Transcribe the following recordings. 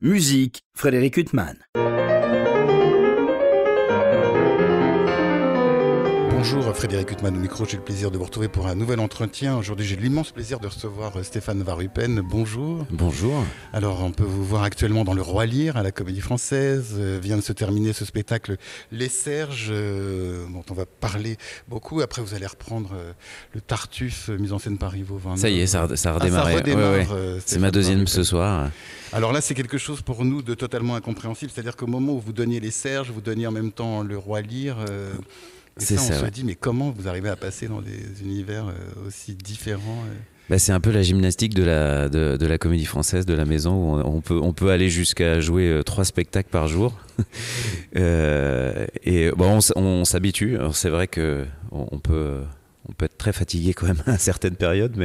Musique, Frédéric Huttman. Bonjour Frédéric Huttman au micro, j'ai le plaisir de vous retrouver pour un nouvel entretien. Aujourd'hui j'ai l'immense plaisir de recevoir Stéphane Varrupen. Bonjour. Bonjour. Alors on peut vous voir actuellement dans le Roi Lyre à la Comédie Française. Vient de se terminer ce spectacle Les Serges dont on va parler beaucoup. Après vous allez reprendre le Tartuffe mis en scène par Ivo Van. Ça y est, ça a redémarré. Ça redémarre, ouais. C'est ma deuxième ce soir. Alors là c'est quelque chose pour nous de totalement incompréhensible. C'est-à-dire qu'au moment où vous donniez Les Serges, vous donniez en même temps le Roi Lyre. Et ça, on se dit, mais comment vous arrivez à passer dans des univers aussi différents C'est un peu la gymnastique de la Comédie Française, de la maison, où on peut aller jusqu'à jouer 3 spectacles par jour. On s'habitue. Alors, c'est vrai qu'on peut être très fatigué quand même à certaines périodes,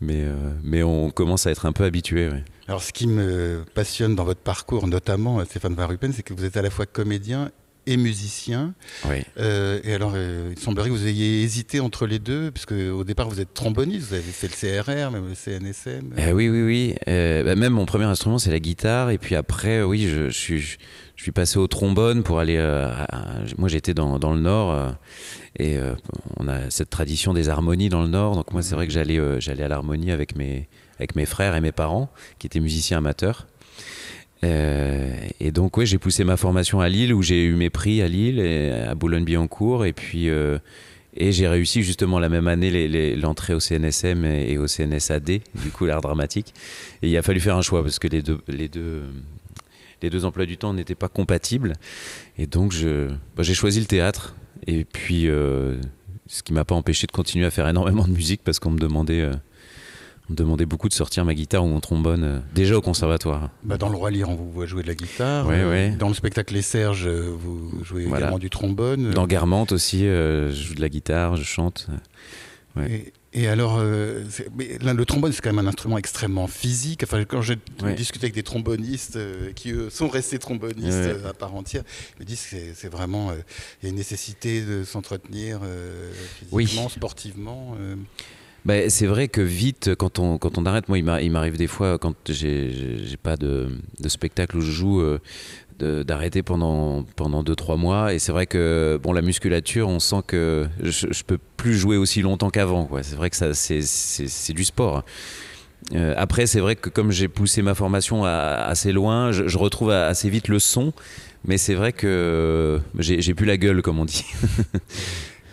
mais on commence à être un peu habitué. Ouais. Alors ce qui me passionne dans votre parcours, notamment Stéphane Varrupen, c'est que vous êtes à la fois comédien et musicien. Oui. Et alors, il semblerait que vous ayez hésité entre les deux, puisque au départ, vous êtes tromboniste, vous avez fait le CRR, même le CNSM. Oui. Même mon premier instrument, c'est la guitare. Et puis après, oui, je suis passé au trombone pour aller... moi, j'étais dans le Nord, et on a cette tradition des harmonies dans le Nord. Donc moi, c'est vrai que j'allais à l'harmonie avec mes frères et mes parents, qui étaient musiciens amateurs. Et donc j'ai poussé ma formation à Lille, où j'ai eu mes prix à Lille et à Boulogne-Billancourt, et puis j'ai réussi justement la même année l'entrée au CNSM et au CNSAD, du coup l'art dramatique. Et il a fallu faire un choix parce que les deux emplois du temps n'étaient pas compatibles, et donc j'ai choisi le théâtre. Et puis ce qui m'a pas empêché de continuer à faire énormément de musique, parce qu'on me demandait beaucoup de sortir ma guitare ou mon trombone, déjà au conservatoire. Dans le Roi Lyre, on vous voit jouer de la guitare. Ouais. Dans le spectacle Les Serges, vous jouez également du trombone. Dans Guermantes aussi, je joue de la guitare, je chante. Ouais. Et alors, le trombone, c'est quand même un instrument extrêmement physique. Enfin, quand j'ai discuté avec des trombonistes qui, eux, sont restés trombonistes à part entière, ils me disent que c'est vraiment... il y a une nécessité de s'entretenir physiquement, sportivement. C'est vrai que vite, quand on arrête, moi il m'arrive des fois, quand j'ai pas de spectacle où je joue, d'arrêter pendant 2-3 mois. Et c'est vrai que la musculature, on sent que je peux plus jouer aussi longtemps qu'avant, quoi. C'est vrai que ça, c'est du sport. Après, c'est vrai que comme j'ai poussé ma formation assez loin, je retrouve assez vite le son, mais c'est vrai que j'ai plus la gueule, comme on dit.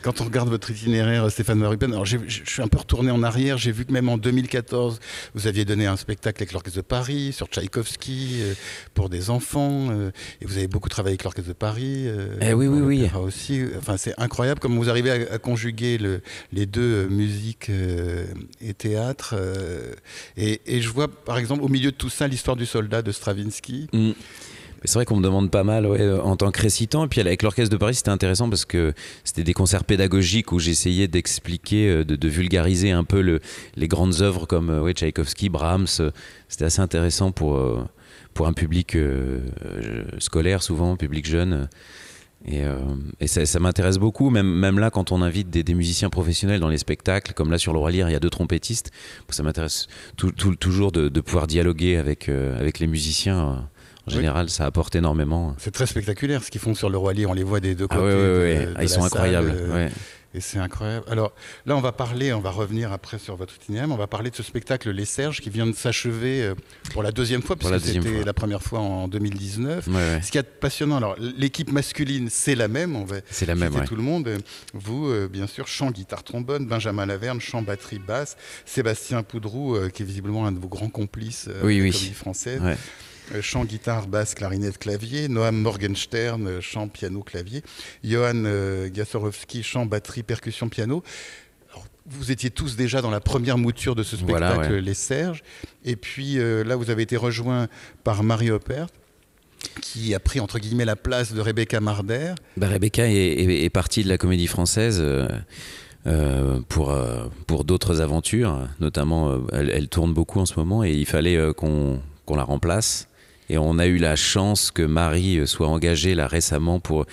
Quand on regarde votre itinéraire, Stéphane Varrupen, alors je suis un peu retourné en arrière, j'ai vu que même en 2014, vous aviez donné un spectacle avec l'Orchestre de Paris, sur Tchaïkovski, pour des enfants, et vous avez beaucoup travaillé avec l'Orchestre de Paris. Oui. Aussi. Enfin, c'est incroyable comment vous arrivez à conjuguer les deux, musique et théâtre. Et je vois, par exemple, au milieu de tout ça, l'histoire du soldat de Stravinsky. C'est vrai qu'on me demande pas mal en tant que récitant. Et puis avec l'Orchestre de Paris, c'était intéressant parce que c'était des concerts pédagogiques où j'essayais d'expliquer, de vulgariser un peu les grandes œuvres comme Tchaïkovski, Brahms. C'était assez intéressant pour un public scolaire, souvent, public jeune. Et ça m'intéresse beaucoup, même là, quand on invite des musiciens professionnels dans les spectacles, comme là sur le Roi Lyre, il y a 2 trompettistes. Ça m'intéresse toujours de pouvoir dialoguer avec les musiciens. En général, ça apporte énormément. C'est très spectaculaire ce qu'ils font sur le Roi Lyre. On les voit des deux côtés. Ils sont incroyables. Et c'est incroyable. Alors là, on va revenir après sur votre itinéraire, on va parler de ce spectacle Les Serges qui vient de s'achever pour la 2e fois, puisque c'était la première fois en 2019. Ce qui est passionnant, alors l'équipe masculine, c'est la même, on va citer tout le monde. Vous, bien sûr, chant, guitare, trombone, Benjamin Laverne, chant, batterie, basse, Sébastien Poudroux, qui est visiblement un de vos grands complices de la Comédie Française. Chant, guitare, basse, clarinette, clavier. Noam Morgenstern, chant, piano, clavier. Johan Gassorowski, chant, batterie, percussion, piano. Alors, vous étiez tous déjà dans la première mouture de ce spectacle, Les Serges. Et puis là, vous avez été rejoint par Marie Oppert, qui a pris entre guillemets la place de Rebecca Marder. Rebecca est partie de la Comédie Française pour d'autres aventures. Notamment, elle tourne beaucoup en ce moment et il fallait qu'on la remplace. Et on a eu la chance que Marie soit engagée là récemment pour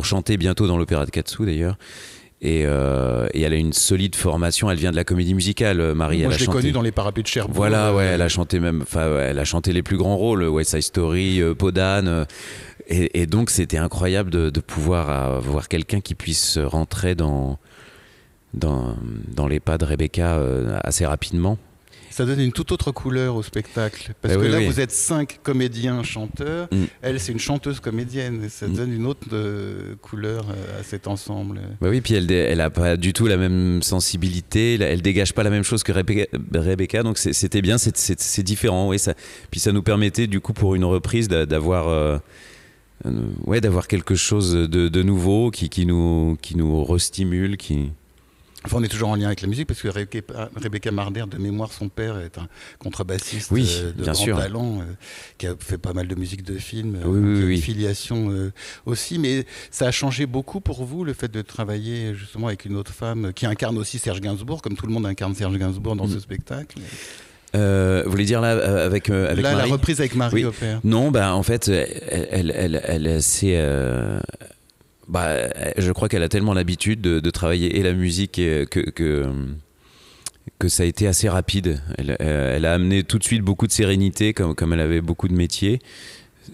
chanter bientôt dans l'Opéra de Katsu d'ailleurs. Et elle a une solide formation. Elle vient de la comédie musicale, Marie. Moi, je l'ai connue dans les Parapluies de Cherbourg. Voilà, ouais, elle a chanté même. Enfin, elle a chanté les plus grands rôles, West Side Story, Podane. Et donc, c'était incroyable de pouvoir avoir quelqu'un qui puisse rentrer dans les pas de Rebecca assez rapidement. Ça donne une toute autre couleur au spectacle. Parce que là, vous êtes 5 comédiens chanteurs. Elle, c'est une chanteuse comédienne. Ça donne une autre couleur à cet ensemble. Bah oui, puis elle n'a pas du tout la même sensibilité. Elle dégage pas la même chose que Rebecca. Donc c'était bien, c'est différent. Oui, puis ça nous permettait, du coup, pour une reprise, d'avoir quelque chose de nouveau qui nous restimule, Enfin, on est toujours en lien avec la musique parce que Rebecca Marder, de mémoire, son père est un contrebassiste de grand talent qui a fait pas mal de musique de film, qui a une filiation aussi. Mais ça a changé beaucoup pour vous, le fait de travailler justement avec une autre femme qui incarne aussi Serge Gainsbourg, comme tout le monde incarne Serge Gainsbourg dans ce spectacle. Vous voulez dire là avec Marie ? La reprise avec Marie Opère. Non, en fait, elle s'est... je crois qu'elle a tellement l'habitude de travailler et la musique que ça a été assez rapide. Elle a amené tout de suite beaucoup de sérénité, comme elle avait beaucoup de métiers.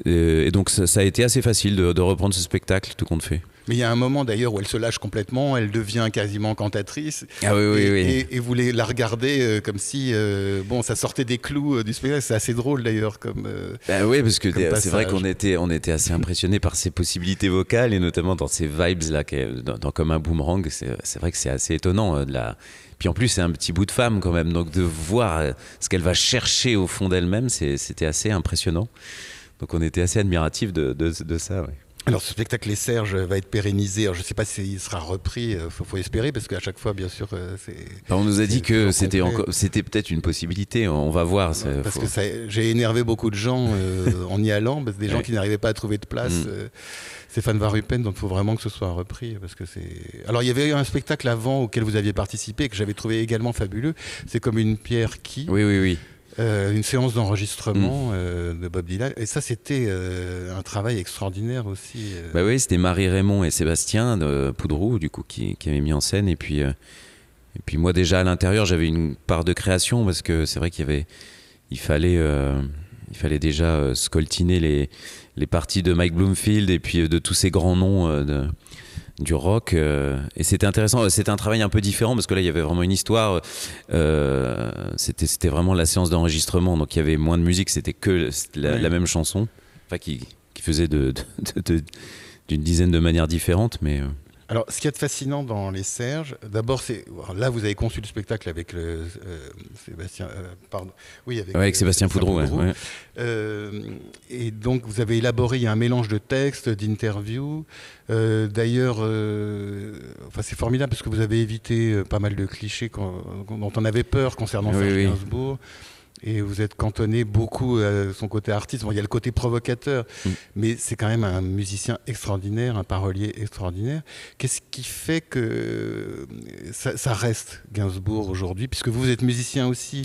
Et donc ça a été assez facile de reprendre ce spectacle, tout compte fait. Mais il y a un moment d'ailleurs où elle se lâche complètement, elle devient quasiment cantatrice. Ah oui. Et vous la regardez comme si ça sortait des clous du spectacle. C'est assez drôle d'ailleurs oui, parce que c'est vrai qu'on était assez impressionnés par ses possibilités vocales et notamment dans ces vibes là, dans Comme un boomerang. C'est vrai que c'est assez étonnant Puis en plus c'est un petit bout de femme quand même, donc de voir ce qu'elle va chercher au fond d'elle-même, c'était assez impressionnant. Donc on était assez admiratifs de ça. Ouais. Alors ce spectacle Les Serges va être pérennisé. Alors, je ne sais pas s'il sera repris, faut espérer, parce qu'à chaque fois, bien sûr, on nous a dit que c'était peut-être une possibilité, on va voir. Parce que j'ai énervé beaucoup de gens en y allant, parce que des gens qui n'arrivaient pas à trouver de place. Stéphane Van Rupen, donc il faut vraiment que ce soit repris. Parce que Alors il y avait eu un spectacle avant auquel vous aviez participé, que j'avais trouvé également fabuleux. C'est Comme une pierre qui... Oui. Une séance d'enregistrement de Bob Dylan, et ça c'était un travail extraordinaire aussi. Oui, c'était Marie Raymond et Sébastien de Poudrou du coup qui avaient mis en scène, et puis moi déjà à l'intérieur j'avais une part de création, parce que c'est vrai il fallait déjà scoltiner les parties de Mike Bloomfield et puis de tous ces grands noms du rock, et c'était intéressant. C'était un travail un peu différent parce que là il y avait vraiment une histoire. C'était vraiment la séance d'enregistrement, donc il y avait moins de musique, c'était que la même chanson, enfin qui faisait d'une dizaine de manières différentes, mais Alors, ce qu'il y a de fascinant dans Les Serges, d'abord, là, vous avez conçu le spectacle avec Sébastien, avec Sébastien Poudrou. Ouais. Et donc, vous avez élaboré un mélange de textes, d'interviews. D'ailleurs, c'est formidable parce que vous avez évité pas mal de clichés dont on avait peur concernant Serge Gainsbourg. Et vous êtes cantonné beaucoup à son côté artiste. Bon, il y a le côté provocateur, mais c'est quand même un musicien extraordinaire, un parolier extraordinaire. Qu'est-ce qui fait que ça reste Gainsbourg aujourd'hui, puisque vous êtes musicien aussi.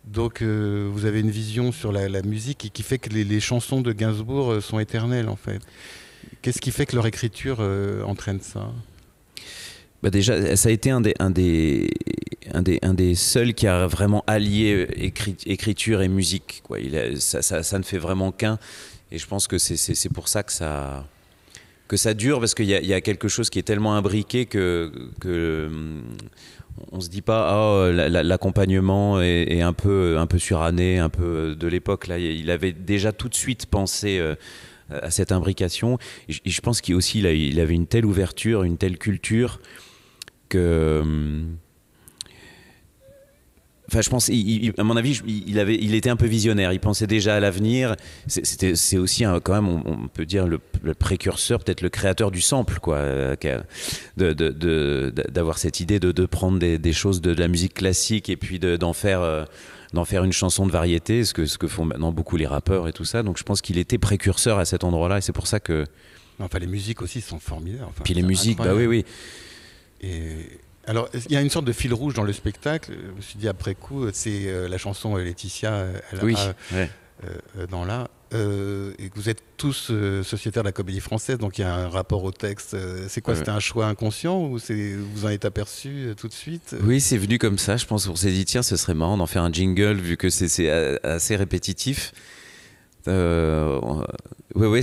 Donc vous avez une vision sur la musique qui fait que les chansons de Gainsbourg sont éternelles en fait. Qu'est-ce qui fait que leur écriture entraîne ça ? Déjà, ça a été un des seuls qui a vraiment allié écriture et musique, quoi. Ça ne fait vraiment qu'un, et je pense que c'est pour ça que ça dure, parce qu'il y a quelque chose qui est tellement imbriqué que on se dit pas l'accompagnement est un peu suranné, un peu de l'époque. Là, il avait déjà tout de suite pensé à cette imbrication, et je pense qu'il avait une telle ouverture, une telle culture que... Enfin, je pense, à mon avis, il était un peu visionnaire. Il pensait déjà à l'avenir. C'est aussi quand même, on peut dire, le précurseur, peut-être le créateur du sample, quoi, d'avoir cette idée de prendre des choses de la musique classique et puis d'en faire une chanson de variété, ce que font maintenant beaucoup les rappeurs et tout ça. Donc, je pense qu'il était précurseur à cet endroit-là, et c'est pour ça que... Enfin, les musiques aussi sont formidables. Enfin, puis les musiques, oui. Alors, il y a une sorte de fil rouge dans le spectacle. Je me suis dit après coup, c'est la chanson Laetitia dans là. et que vous êtes tous sociétaires de la Comédie Française, donc il y a un rapport au texte. C'est quoi, c'était un choix inconscient ou vous en êtes aperçu tout de suite? Oui, c'est venu comme ça. Je pense qu'on s'est dit, tiens, ce serait marrant d'en faire un jingle vu que c'est assez répétitif. Ouais,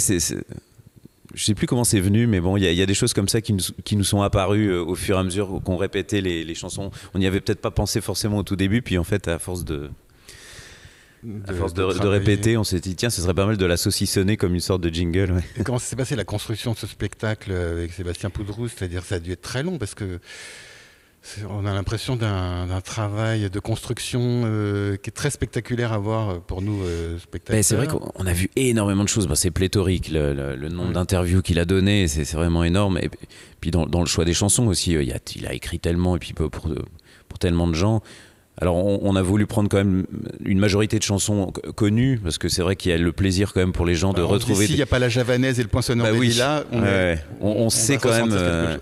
je sais plus comment c'est venu, mais bon, il y a des choses comme ça qui nous sont apparues au fur et à mesure qu'on répétait les chansons. On n'y avait peut-être pas pensé forcément au tout début, puis en fait, à force de répéter, on s'est dit tiens, ce serait pas mal de la saucissonner comme une sorte de jingle. Ouais. Et comment s'est passée la construction de ce spectacle avec Sébastien Poudrou? C'est-à-dire ça a dû être très long parce que on a l'impression d'un travail de construction qui est très spectaculaire à voir pour nous spectateurs. C'est vrai qu'on a vu énormément de choses. C'est pléthorique le nombre d'interviews qu'il a donné, c'est vraiment énorme. Et puis dans le choix des chansons aussi, il a écrit tellement et puis pour tellement de gens. Alors on a voulu prendre quand même une majorité de chansons connues parce que c'est vrai qu'il y a le plaisir quand même pour les gens de retrouver. S'il n'y a pas la javanaise et le poinçonneur oui. là, on sait quand même.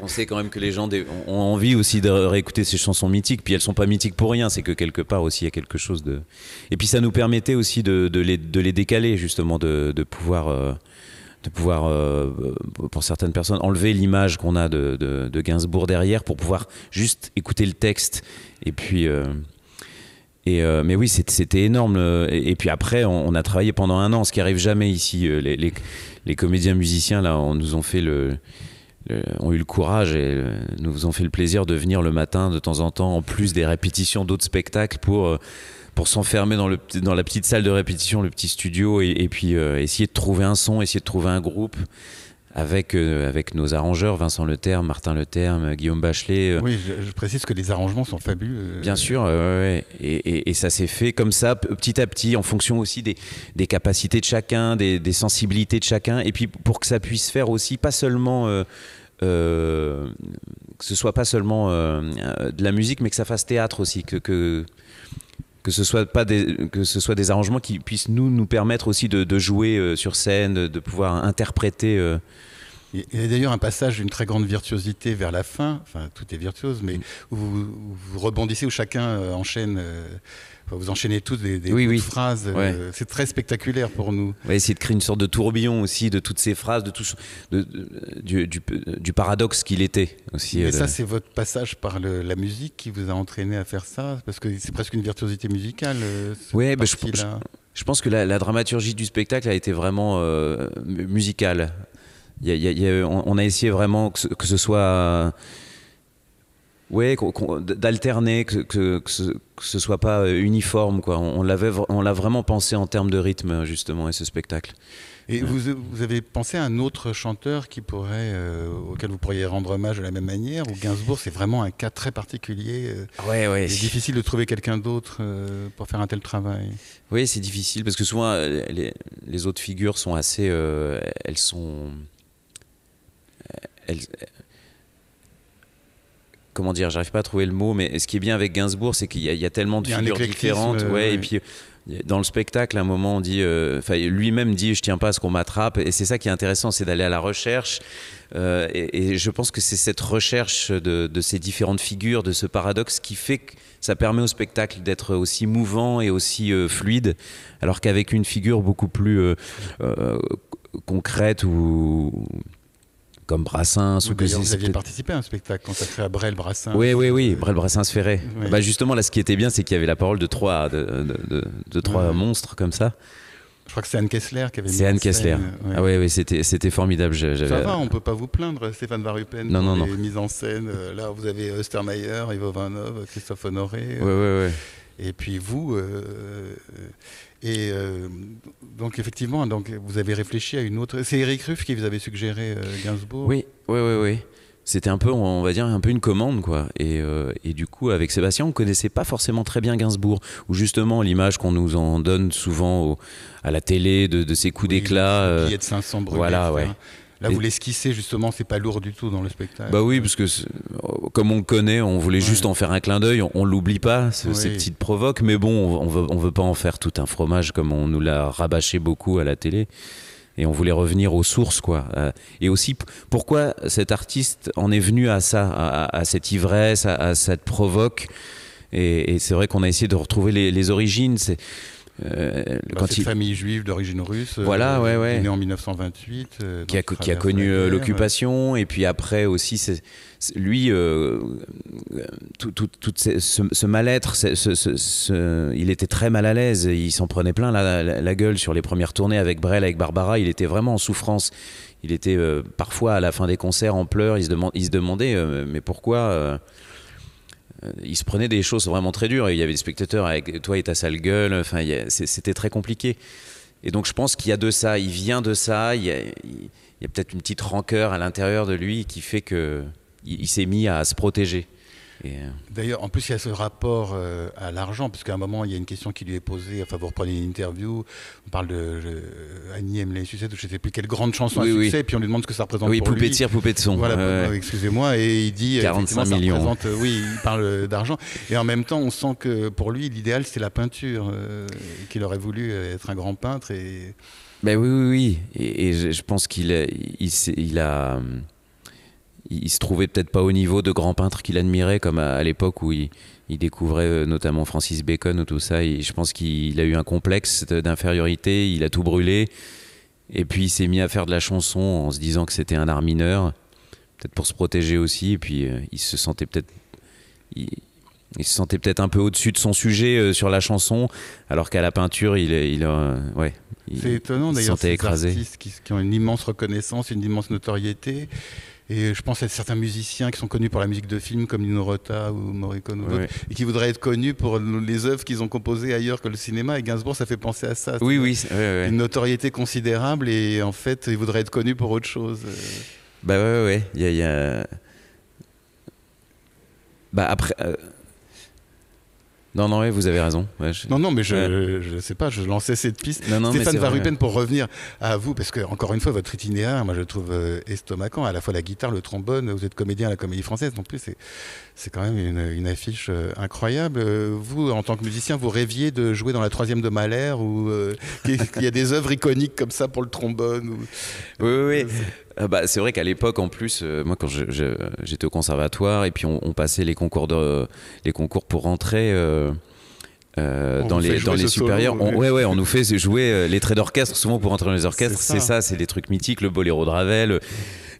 On sait quand même que les gens ont envie aussi de réécouter ces chansons mythiques. Puis elles sont pas mythiques pour rien, c'est que quelque part aussi il y a quelque chose de. Et puis ça nous permettait aussi de les décaler justement, de pouvoir. Pour certaines personnes, enlever l'image qu'on a de Gainsbourg derrière pour pouvoir juste écouter le texte. Et puis, mais oui, c'était énorme. Et puis après, on a travaillé pendant 1 an, ce qui arrive jamais ici. Les comédiens musiciens là, nous ont fait ont eu le courage et nous ont fait le plaisir de venir le matin de temps en temps, en plus des répétitions d'autres spectacles, pour s'enfermer dans la petite salle de répétition, le petit studio, et puis essayer de trouver un son, essayer de trouver un groupe avec nos arrangeurs, Vincent Leterme, Martin Leterme, Guillaume Bachelet. Oui, je précise que les arrangements sont fabuleux. Bien sûr, et ça s'est fait comme ça, petit à petit, en fonction aussi des capacités de chacun, des sensibilités de chacun, et puis pour que ça puisse faire aussi pas seulement... que ce soit pas seulement de la musique, mais que ça fasse théâtre aussi, que ce soit des arrangements qui puissent nous permettre aussi de jouer sur scène, de pouvoir interpréter. Il y a d'ailleurs un passage d'une très grande virtuosité vers la fin, enfin tout est virtuose, mais où vous rebondissez, où chacun enchaîne, vous enchaînez tous des bouts de phrases, c'est très spectaculaire pour nous. On va essayer de créer une sorte de tourbillon aussi de toutes ces phrases, du paradoxe qu'il était aussi. Mais ça, c'est votre passage par la musique qui vous a entraîné à faire ça, parce que c'est presque une virtuosité musicale. Oui, je pense que la dramaturgie du spectacle a été vraiment musicale. On a essayé vraiment que ce soit d'alterner, que ce soit pas uniforme, quoi. On l'a vraiment pensé en termes de rythme justement, et ce spectacle. Et vous avez pensé à un autre chanteur auquel vous pourriez rendre hommage de la même manière, ou Gainsbourg, c'est vraiment un cas très particulier. C'est difficile de trouver quelqu'un d'autre pour faire un tel travail. Oui, c'est difficile parce que souvent les autres figures sont assez, comment dire, j'arrive pas à trouver le mot, mais ce qui est bien avec Gainsbourg, c'est qu'il y a tellement de figures différentes. Et puis dans le spectacle, à un moment, on dit, lui-même dit, je tiens pas à ce qu'on m'attrape. Et c'est ça qui est intéressant, c'est d'aller à la recherche. Et je pense que c'est cette recherche de ces différentes figures, de ce paradoxe, qui fait que ça permet au spectacle d'être aussi mouvant et aussi fluide, alors qu'avec une figure beaucoup plus concrète ou comme Brassens. Vous aviez participé à un spectacle consacré à Brel Brassens. Oui, Brel Brassens Ferré. Oui. Justement, là, ce qui était bien, c'est qu'il y avait la parole de trois monstres comme ça. Je crois que c'est Anne Kessler qui avait mis. C'est Anne Kessler. Ouais. Ah oui, c'était formidable. Ça va, on peut pas vous plaindre, Stéphane Varupen, non. les mises en scène. Là, vous avez Ostermayer, Ivo Vanov, Christophe Honoré. Oui. Et puis vous. Donc effectivement, vous avez réfléchi à une autre. C'est Éric Ruff qui vous avait suggéré Gainsbourg. Oui. C'était un peu, on va dire, un peu une commande, quoi. Et du coup, avec Sébastien, on connaissait pas forcément très bien Gainsbourg, ou justement l'image qu'on nous en donne souvent à la télé de ses coups d'éclat. Billet de 500 brûlés. Voilà, ouais. Là, vous l'esquissez justement, c'est pas lourd du tout dans le spectacle. Bah oui, parce que comme on le connaît, on voulait juste en faire un clin d'œil, on l'oublie pas, ces petites provoques, mais bon, on veut pas en faire tout un fromage comme on nous l'a rabâché beaucoup à la télé. Et on voulait revenir aux sources, quoi. Et aussi, pourquoi cet artiste en est venu à ça, à cette ivresse, à cette provoque. Et c'est vrai qu'on a essayé de retrouver les origines. Cette famille juive d'origine russe, voilà, né en 1928, qui a connu l'occupation, et puis après aussi, lui, tout ce mal-être, il était très mal à l'aise, il s'en prenait plein la gueule sur les premières tournées avec Brel, avec Barbara, il était vraiment en souffrance. Il était parfois à la fin des concerts en pleurs, il se demandait mais pourquoi il se prenait des choses vraiment très dures, et il y avait des spectateurs avec toi et ta sale gueule, enfin, c'était très compliqué. Et donc je pense qu'il y a de ça, il vient de ça, il y a peut-être une petite rancœur à l'intérieur de lui qui fait qu'il s'est mis à se protéger. D'ailleurs, en plus, il y a ce rapport à l'argent, parce qu'à un moment, il y a une question qui lui est posée. Enfin, vous reprenez une interview, on parle de Annie aime les sucettes, ou je ne sais plus quelle grande chanson à succès, et puis on lui demande ce que ça représente pour lui. Poupée de cire, poupée de son. Voilà, excusez-moi, et il dit 45 millions. Il parle d'argent, et en même temps, on sent que pour lui, l'idéal, c'était la peinture, qu'il aurait voulu être un grand peintre. Ben oui. Et je pense qu'il se trouvait peut-être pas au niveau de grands peintres qu'il admirait, comme à l'époque où il découvrait notamment Francis Bacon ou tout ça. Et je pense qu'il a eu un complexe d'infériorité, il a tout brûlé. Et puis il s'est mis à faire de la chanson en se disant que c'était un art mineur, peut-être pour se protéger aussi. Et puis il se sentait peut-être un peu au-dessus de son sujet sur la chanson, alors qu'à la peinture, c'est étonnant d'ailleurs, ces artistes qui ont une immense reconnaissance, une immense notoriété. Et je pense à certains musiciens qui sont connus pour la musique de film comme Nino Rota ou Morricone ou d'autres, et qui voudraient être connus pour les œuvres qu'ils ont composées ailleurs que le cinéma. Et Gainsbourg, ça fait penser à ça. Une notoriété considérable, et en fait, ils voudraient être connus pour autre chose. Après... Non, vous avez raison. Non, mais je sais pas, je lançais cette piste. Stéphane Varupen, pour revenir à vous, parce que encore une fois, votre itinéraire, moi je le trouve estomacant, à la fois la guitare, le trombone, vous êtes comédien à la Comédie Française, non plus, c'est quand même une affiche incroyable. Vous, en tant que musicien, vous rêviez de jouer dans la 3e de Mahler, ou qu'il y a des œuvres iconiques comme ça pour le trombone Oui. C'est vrai qu'à l'époque, en plus, moi quand j'étais au conservatoire, et puis on passait les concours pour rentrer dans les supérieurs. On nous fait jouer les traits d'orchestre, souvent pour entrer dans les orchestres. C'est des trucs mythiques, le boléro de Ravel,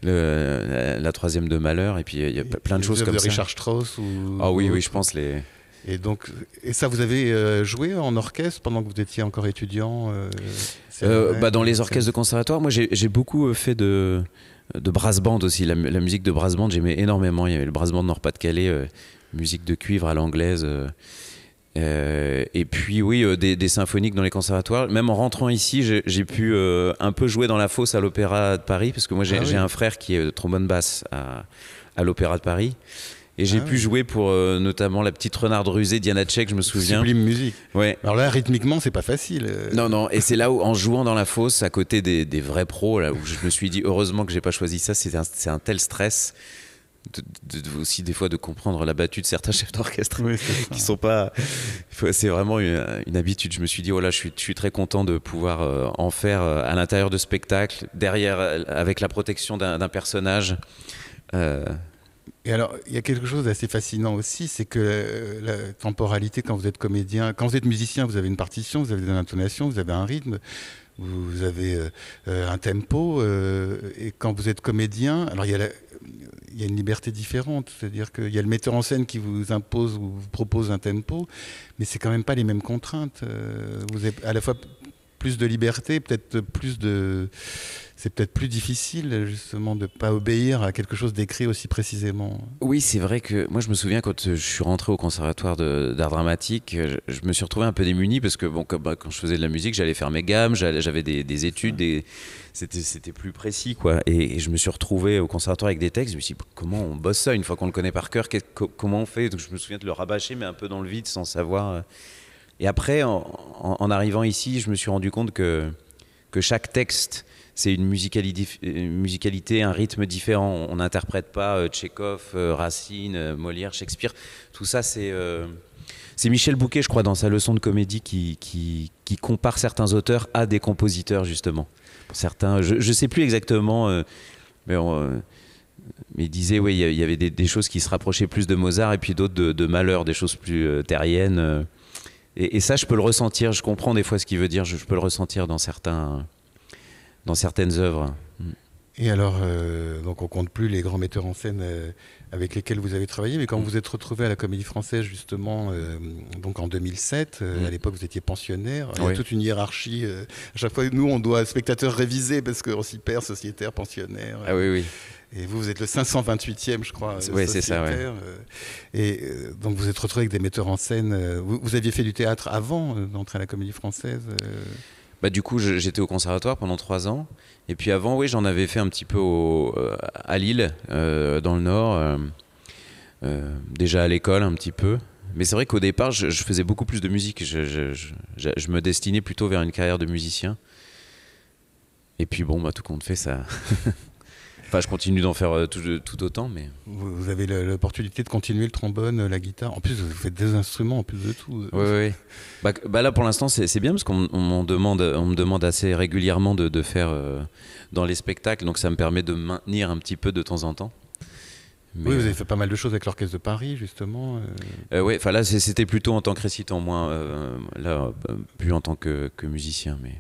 la 3e de Mahler, et puis il y a plein de choses comme ça. De Richard Strauss oui, je pense Et ça, vous avez joué en orchestre pendant que vous étiez encore étudiant dans les orchestres de conservatoire. Moi, j'ai beaucoup fait de brass band aussi. La musique de brass band, j'aimais énormément. Il y avait le brass band Nord-Pas-de-Calais, musique de cuivre à l'anglaise. Et puis, des symphoniques dans les conservatoires. Même en rentrant ici, j'ai pu un peu jouer dans la fosse à l'Opéra de Paris, parce que moi, j'ai un frère qui est trombone basse à l'Opéra de Paris. Et j'ai pu jouer pour notamment la petite renarde rusée Diana Tchek, je me souviens. Sublime musique. Ouais. Alors là, rythmiquement, c'est pas facile. Non. Et c'est là où, en jouant dans la fosse, à côté des vrais pros, là où je me suis dit, heureusement que j'ai pas choisi ça. C'est un tel stress. Aussi des fois de comprendre la battue de certains chefs d'orchestre qui sont pas. C'est vraiment une habitude. Je me suis dit, je suis très content de pouvoir en faire à l'intérieur de spectacles, derrière, avec la protection d'un personnage. Et alors, il y a quelque chose d'assez fascinant aussi, c'est que la temporalité, quand vous êtes comédien, quand vous êtes musicien, vous avez une partition, vous avez une intonation, vous avez un rythme, vous avez un tempo, et quand vous êtes comédien, alors il y a une liberté différente, c'est-à-dire qu'il y a le metteur en scène qui vous impose ou vous propose un tempo, mais c'est quand même pas les mêmes contraintes. Vous avez à la fois plus de liberté, c'est peut-être plus difficile justement de ne pas obéir à quelque chose d'écrit aussi précisément. Oui, c'est vrai que moi je me souviens quand je suis rentré au conservatoire d'art dramatique, je me suis retrouvé un peu démuni parce que quand je faisais de la musique, j'allais faire mes gammes, j'avais des études, c'était plus précis quoi. Et je me suis retrouvé au conservatoire avec des textes, je me suis dit comment on bosse ça une fois qu'on le connaît par cœur, comment on fait. Donc je me souviens de le rabâcher mais un peu dans le vide sans savoir. Et après en arrivant ici, je me suis rendu compte que chaque texte c'est une musicalité, un rythme différent. On n'interprète pas Tchekhov, Racine, Molière, Shakespeare. Tout ça, c'est Michel Bouquet, je crois, dans sa leçon de comédie, qui compare certains auteurs à des compositeurs, justement. Pour certains, je ne sais plus exactement, mais il disait, il y avait des choses qui se rapprochaient plus de Mozart et puis d'autres de Mahler, des choses plus terriennes. Et ça, je peux le ressentir. Je comprends des fois ce qu'il veut dire. Je peux le ressentir dans certaines œuvres. Et alors, donc on compte plus les grands metteurs en scène avec lesquels vous avez travaillé, mais quand vous êtes retrouvé à la Comédie Française justement, donc en 2007, à l'époque vous étiez pensionnaire, il y a toute une hiérarchie. À chaque fois, nous on doit spectateurs réviser parce qu'on s'y perd, sociétaire, pensionnaire. Ah oui, oui. Et vous êtes le 528e, je crois. Oui, c'est ça, ouais. Et donc vous êtes retrouvé avec des metteurs en scène. Vous aviez fait du théâtre avant d'entrer à la Comédie Française Bah, du coup, j'étais au conservatoire pendant 3 ans. Et puis avant, oui, j'en avais fait un petit peu à Lille, dans le Nord. Déjà à l'école, un petit peu. Mais c'est vrai qu'au départ, je faisais beaucoup plus de musique. Je me destinais plutôt vers une carrière de musicien. Et puis bon, bah, tout compte fait, ça... Enfin, je continue d'en faire tout autant, mais... Vous avez l'opportunité de continuer le trombone, la guitare. En plus, vous faites des instruments en plus de tout. Oui. Bah là, pour l'instant, c'est bien parce qu'on me demande assez régulièrement de faire dans les spectacles. Donc, ça me permet de maintenir un petit peu de temps en temps. Mais oui, vous avez fait pas mal de choses avec l'Orchestre de Paris, justement. Oui, enfin là, c'était plutôt en tant que récitant, moins là, plus en tant que musicien. Mais...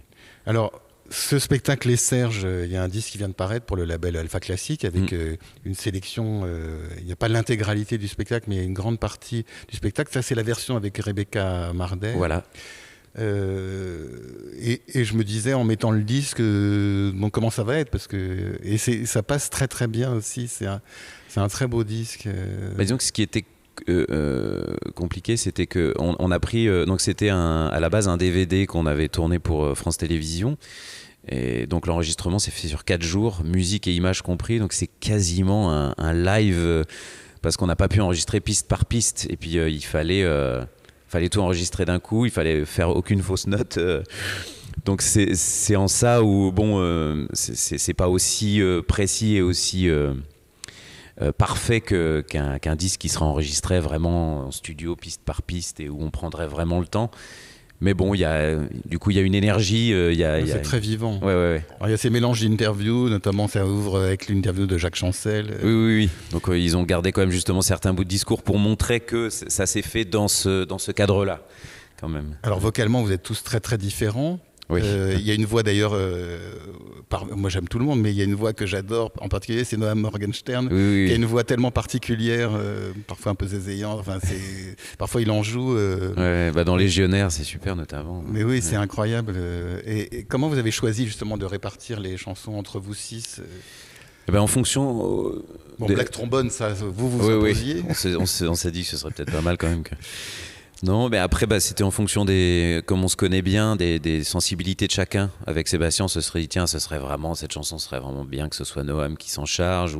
Alors... Ce spectacle Les Serges, il y a un disque qui vient de paraître pour le label Alpha Classique avec une sélection. Il n'y a pas l'intégralité du spectacle, mais il y a une grande partie du spectacle. Ça, c'est la version avec Rebecca Mardet. Voilà. Et je me disais en mettant le disque, bon, comment ça va être parce que ça passe très très bien aussi. C'est un très beau disque. Bah, disons que ce qui était compliqué, c'était que on a pris donc c'était à la base un DVD qu'on avait tourné pour France Télévisions. Et donc l'enregistrement s'est fait sur 4 jours, musique et images compris, donc c'est quasiment un live parce qu'on n'a pas pu enregistrer piste par piste et puis il fallait tout enregistrer d'un coup, il fallait faire aucune fausse note. Donc c'est en ça où bon, c'est pas aussi précis et aussi parfait qu'un disque qui sera enregistré vraiment en studio piste par piste et où on prendrait vraiment le temps. Mais bon, du coup, il y a une énergie. C'est très vivant. Ouais. Alors, il y a ces mélanges d'interviews, notamment ça ouvre avec l'interview de Jacques Chancel. Oui. Donc ils ont gardé quand même justement certains bouts de discours pour montrer que ça s'est fait dans ce cadre-là, quand même. Alors vocalement, vous êtes tous très très différents. Oui. Il y a une voix d'ailleurs, moi j'aime tout le monde, mais il y a une voix que j'adore, en particulier c'est Noam Morgenstern, qui a une voix tellement particulière, parfois un peu zézayante, enfin, parfois il en joue. Dans Légionnaire, c'est super notamment. Mais oui, c'est incroyable. Et comment vous avez choisi justement de répartir les chansons entre vous 6 en fonction... Black Trombone, ça, vous imposiez. On s'est dit que ce serait peut-être pas mal quand même que... Non, mais après, c'était en fonction comme on se connaît bien, des sensibilités de chacun. Avec Sébastien, on se serait dit, tiens, cette chanson serait vraiment bien que ce soit Noam qui s'en charge.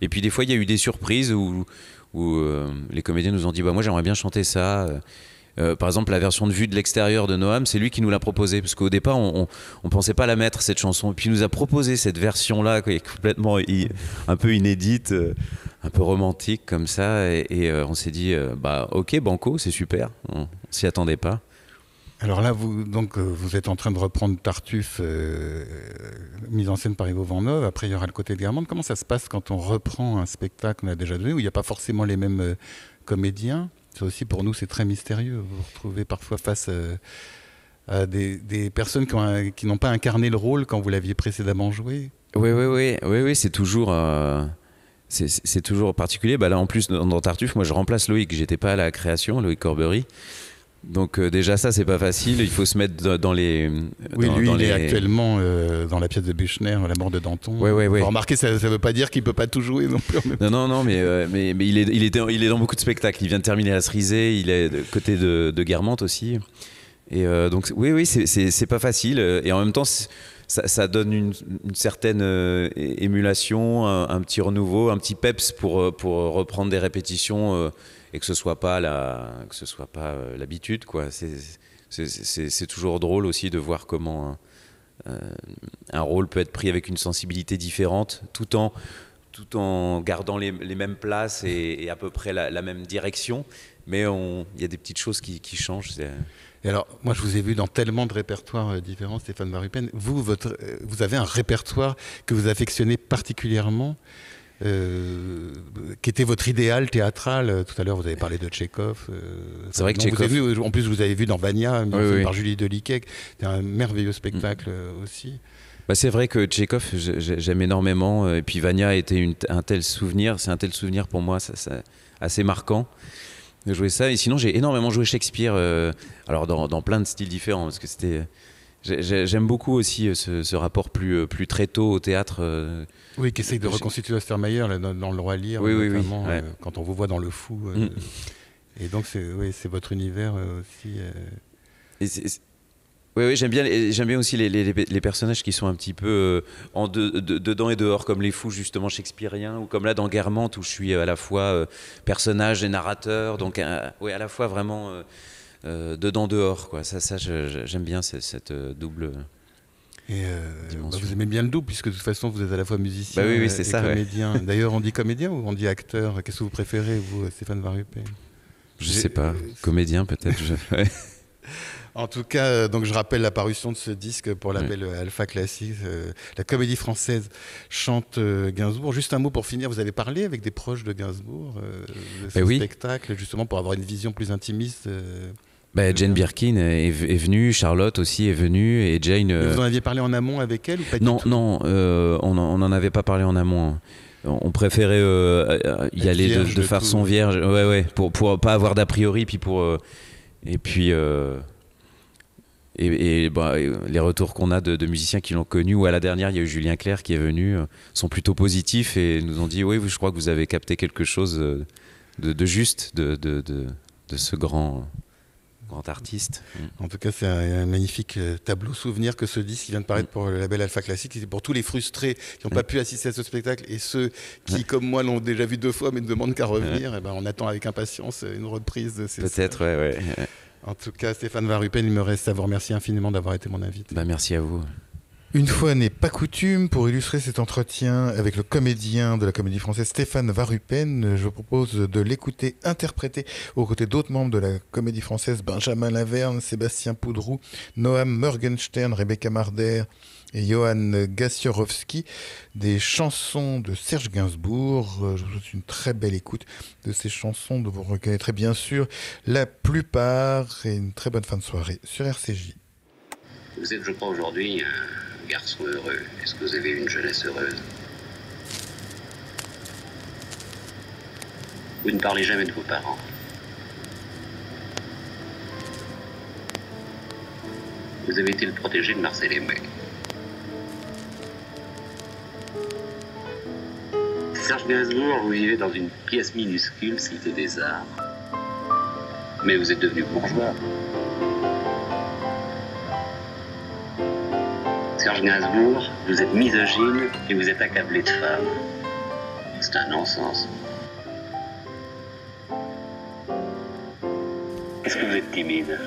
Et puis des fois, il y a eu des surprises où les comédiens nous ont dit, moi j'aimerais bien chanter ça. Par exemple, la version de Vue de l'extérieur de Noam, c'est lui qui nous l'a proposé, parce qu'au départ, on pensait pas la mettre, cette chanson. Et puis il nous a proposé cette version-là, qui est complètement un peu inédite, un peu romantique comme ça. Et on s'est dit, ok, banco, c'est super. On s'y attendait pas. Alors là, vous êtes en train de reprendre Tartuffe, mise en scène par Ivo Van-Hove. Après, il y aura le côté de Guermantes. Comment ça se passe quand on reprend un spectacle qu'on a déjà donné, où il n'y a pas forcément les mêmes comédiens? Ça aussi, pour nous, c'est très mystérieux. Vous vous retrouvez parfois face à des personnes qui n'ont pas incarné le rôle quand vous l'aviez précédemment joué. Oui, c'est toujours... C'est toujours particulier. Là, en plus, dans Tartuffe, moi, je remplace Loïc. J'étais pas à la création, Loïc Corbery. Donc déjà ça c'est pas facile, il faut se mettre dans les... il est actuellement dans la pièce de Büchner, La mort de Danton. Remarquez, ça veut pas dire qu'il peut pas tout jouer non plus. Non, mais il est dans beaucoup de spectacles, il vient de terminer La Cerisée, il est côté de Guermantes aussi. Et donc oui, c'est pas facile, et en même temps ça donne une certaine émulation, un petit renouveau, un petit peps pour reprendre des répétitions et que ce soit pas l'habitude, quoi. C'est toujours drôle aussi de voir comment un rôle peut être pris avec une sensibilité différente, tout en gardant les mêmes places et à peu près la même direction, mais il y a des petites choses qui changent. Et alors, moi, je vous ai vu dans tellement de répertoires différents, Stéphane Van Rupen. Vous avez un répertoire que vous affectionnez particulièrement. Qu'était votre idéal théâtral? Tout à l'heure, vous avez parlé de Tchekhov. C'est vrai que Tchekhov... En plus, vous avez vu dans Vania, par Julie Deliquet. C'était un merveilleux spectacle aussi. Bah, c'est vrai que Tchekhov, j'aime énormément. Et puis Vania était un tel souvenir. C'est un tel souvenir pour moi, ça assez marquant de jouer ça. Et sinon, j'ai énormément joué Shakespeare. Alors dans plein de styles différents, parce que c'était... J'aime beaucoup aussi ce rapport plus très tôt au théâtre. Oui, qui essaye de reconstituer Ostermeyer dans Le Roi Lear, notamment, quand on vous voit dans Le Fou. Et donc, c'est votre univers aussi. Oui, j'aime bien aussi les personnages qui sont un petit peu dedans et dehors, comme les fous justement shakespeariens, ou comme là dans Guermantes, où je suis à la fois personnage et narrateur, donc à la fois vraiment... dedans dehors, quoi. Ça j'aime bien cette double dimension. Vous aimez bien le double, puisque de toute façon vous êtes à la fois musicien et comédien. Ouais. D'ailleurs, on dit comédien ou on dit acteur? Qu'est-ce que vous préférez, vous, Stéphane Van Rupen? Je sais pas, comédien peut-être. En tout cas, donc je rappelle la parution de ce disque pour le label Alpha Classics. La Comédie Française chante Gainsbourg. Juste un mot pour finir, vous avez parlé avec des proches de Gainsbourg de ce spectacle, justement pour avoir une vision plus intimiste. Jane Birkin est venue, Charlotte aussi est venue, et Jane... Et vous en aviez parlé en amont avec elle ou pas du tout? Non, on n'en avait pas parlé en amont. On préférait y aller de façon vierge, pour pas avoir d'a priori, puis pour... Et les retours qu'on a de musiciens qui l'ont connu, ou à la dernière, il y a eu Julien Clerc qui est venu, sont plutôt positifs et nous ont dit oui, je crois que vous avez capté quelque chose de juste de ce grand artiste. En tout cas, c'est un magnifique tableau souvenir que ce disque qui vient de paraître pour le label Alpha Classics. C'est pour tous les frustrés qui n'ont pas pu assister à ce spectacle et ceux qui, comme moi, l'ont déjà vu 2 fois mais ne demandent qu'à revenir. Et on attend avec impatience une reprise de ces... Peut-être, ouais. En tout cas, Stéphane Van Rupen, il me reste à vous remercier infiniment d'avoir été mon invité. Merci à vous. Une fois n'est pas coutume, pour illustrer cet entretien avec le comédien de la Comédie Française Stéphane Van Rupen, je vous propose de l'écouter interpréter aux côtés d'autres membres de la Comédie Française, Benjamin Laverne, Sébastien Poudrou, Noam Morgenstern, Rebecca Marder et Johan Gassiorowski, des chansons de Serge Gainsbourg. Je vous souhaite une très belle écoute de ces chansons dont vous reconnaîtrez bien sûr la plupart, et une très bonne fin de soirée sur RCJ. Vous êtes, je crois, aujourd'hui un garçon heureux. Est-ce que vous avez une jeunesse heureuse? Vous ne parlez jamais de vos parents. Vous avez été le protégé de Marcel Aimé. Serge Gainsbourg, vous vivez dans une pièce minuscule, cité des Arts. Mais vous êtes devenu bourgeois. Serge Gainsbourg, vous êtes misogyne et vous êtes accablé de femmes. C'est un non-sens. Est-ce que vous êtes timide?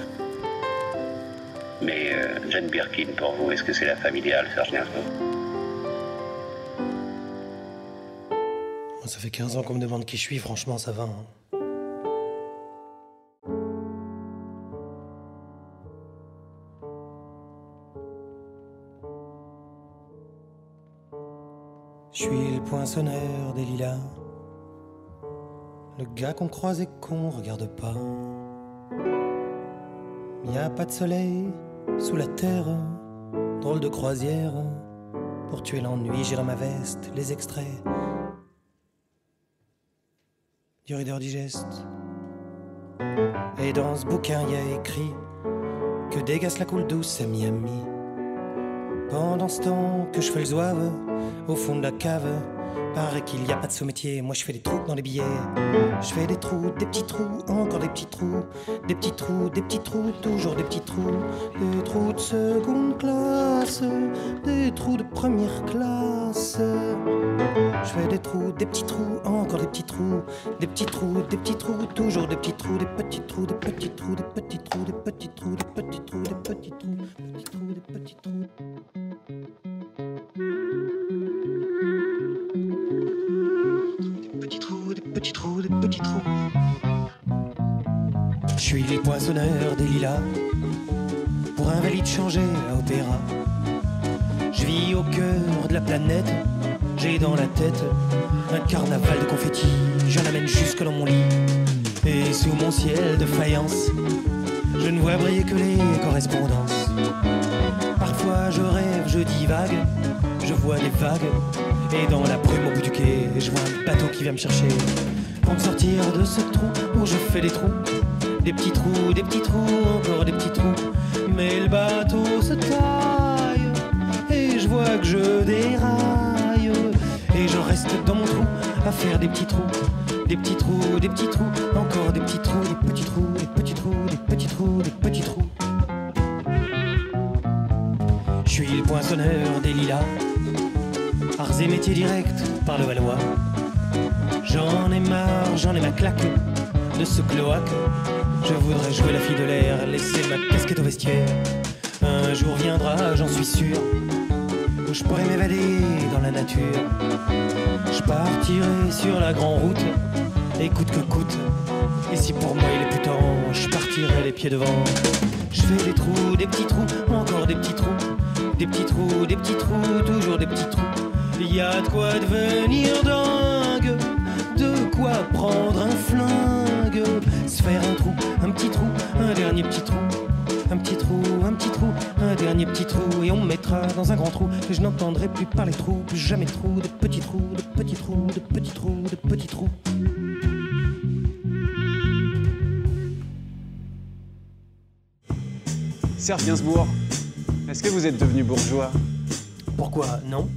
Mais Jane Birkin, pour vous, est-ce que c'est la femme idéale, Serge Gainsbourg? Ça fait 15 ans qu'on me demande qui je suis, franchement, ça va. Je suis le poinçonneur des lilas, le gars qu'on croise et qu'on regarde pas. Y a pas de soleil sous la terre, drôle de croisière. Pour tuer l'ennui, j'ai dans ma veste les extraits du Reader Digest. Et dans ce bouquin y a écrit que dégasse la coule douce à Miami. Pendant ce temps que je fais le zouave au fond de la cave, paraît qu'il n'y a pas de sous-métier. Moi je fais des trous dans les billets. Je fais des trous, des petits trous, encore des petits trous. Des petits trous, des petits trous, toujours des petits trous. Des trous de seconde classe, des trous de première classe. Je fais des trous, des petits trous, encore des petits trous. Des petits trous, des petits trous, toujours des petits trous. Des petits trous, des petits trous, des petits trous, des petits trous, des petits trous, des petits trous, des petits trous, des petits trous. Petits trous, des petits trous, des petits trous. Je suis le poinçonneur des lilas, pour invalide changé à opéra. Je vis au cœur de la planète, J'ai dans la tête un carnaval de confettis. J'en amène jusque dans mon lit. Et sous mon ciel de faïence, je ne vois briller que les correspondances. Parfois je rêve, je divague, je vois des vagues. Et dans la brume au bout du quai, je vois un bateau qui vient me chercher. Pour me sortir de ce trou où je fais des trous. Des petits trous, encore des petits trous. Mais le bateau se taille et je vois que je déraille. Et je reste dans mon trou à faire des petits trous. Des petits trous, encore des petits trous, des petits trous, des petits trous, des petits trous, des petits trous. Je suis le poinçonneur des lilas, arts et métiers directs par le Valois. J'en ai marre, j'en ai ma claque de ce cloaque. Je voudrais jouer la fille de l'air, laisser ma casquette au vestiaire. Un jour viendra, j'en suis sûr, où je pourrais m'évader dans la nature. Je partirai sur la grande route, et coûte que coûte. Et si pour moi il est plus temps, je partirai les pieds devant. Je fais des trous, des petits trous, encore des petits trous. Des petits trous, toujours des petits trous. Il y a de quoi devenir dingue, de quoi prendre un flingue. Se faire un trou, un petit trou, un dernier petit trou. Un petit trou, un dernier petit trou. Et on me mettra dans un grand trou. Et je n'entendrai plus parler trous, plus jamais de trous. De petits trous, de petits trous, de petits trous, de petits trous. Serge Gainsbourg, est-ce que vous êtes devenu bourgeois? Pourquoi non?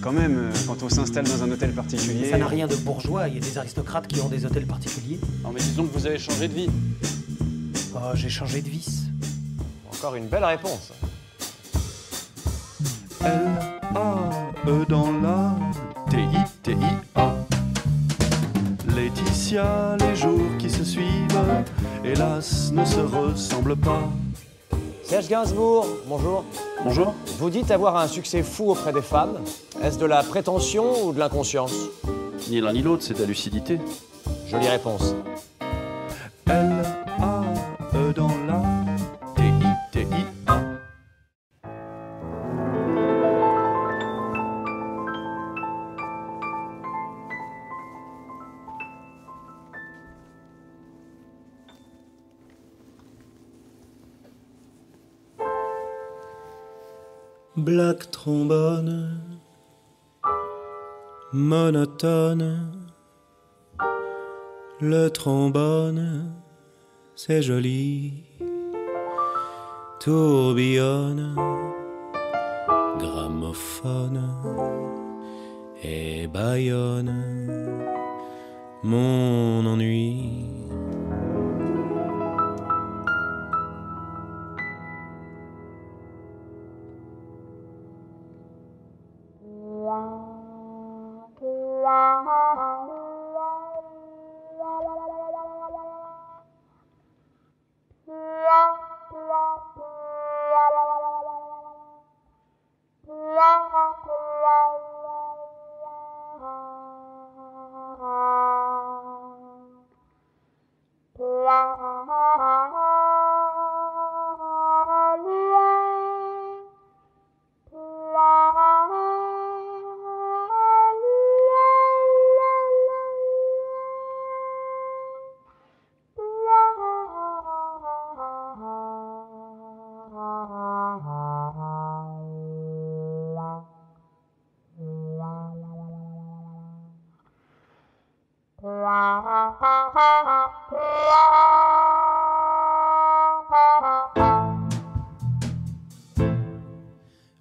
Quand même, quand on s'installe dans un hôtel particulier... Ça n'a rien de bourgeois, il y a des aristocrates qui ont des hôtels particuliers. Non mais disons que vous avez changé de vie. Oh, j'ai changé de vice. Encore une belle réponse. L-A-E dans la T-I-T-I-A. Laetitia, les jours qui se suivent, hélas, ne se ressemblent pas. Serge Gainsbourg, bonjour. Bonjour. Vous dites avoir un succès fou auprès des femmes. Est-ce de la prétention ou de l'inconscience? Ni l'un ni l'autre, c'est de la lucidité. Jolie réponse. L-A-E dans la T-I-T-I-A. Black trombone, monotone. Le trombone, c'est joli. Tourbillonne, gramophone et bâillonne mon ennui.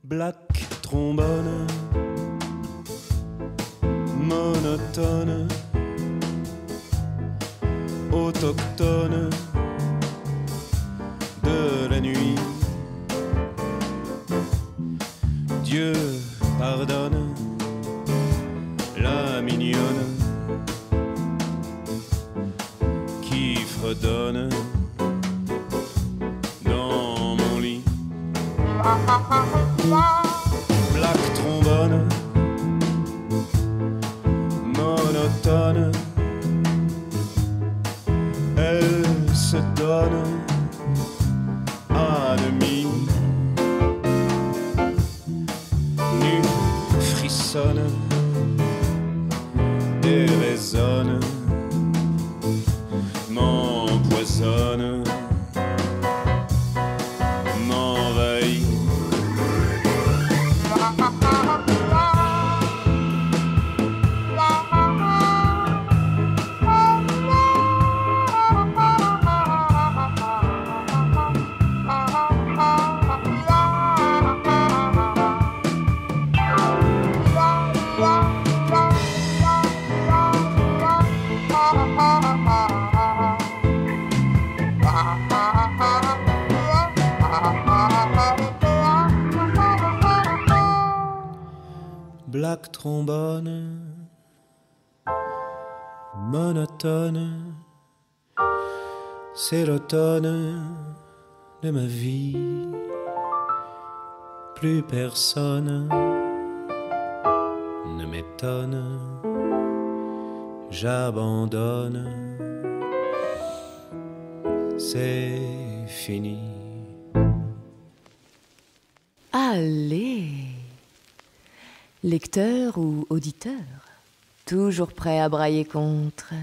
Black trombone, monotone, autochtone de la nuit. Dieu pardonne la mignonne qui fredonne dans mon lit. Black trombone, monotone, elle se donne à demi, nue, frissonne. sonne, déraisonne, m'empoisonne, m'envahit. Black trombone, monotone, c'est l'automne de ma vie. Plus personne ne m'étonne, j'abandonne, c'est fini. Allez! Lecteur ou auditeur, toujours prêt à brailler contre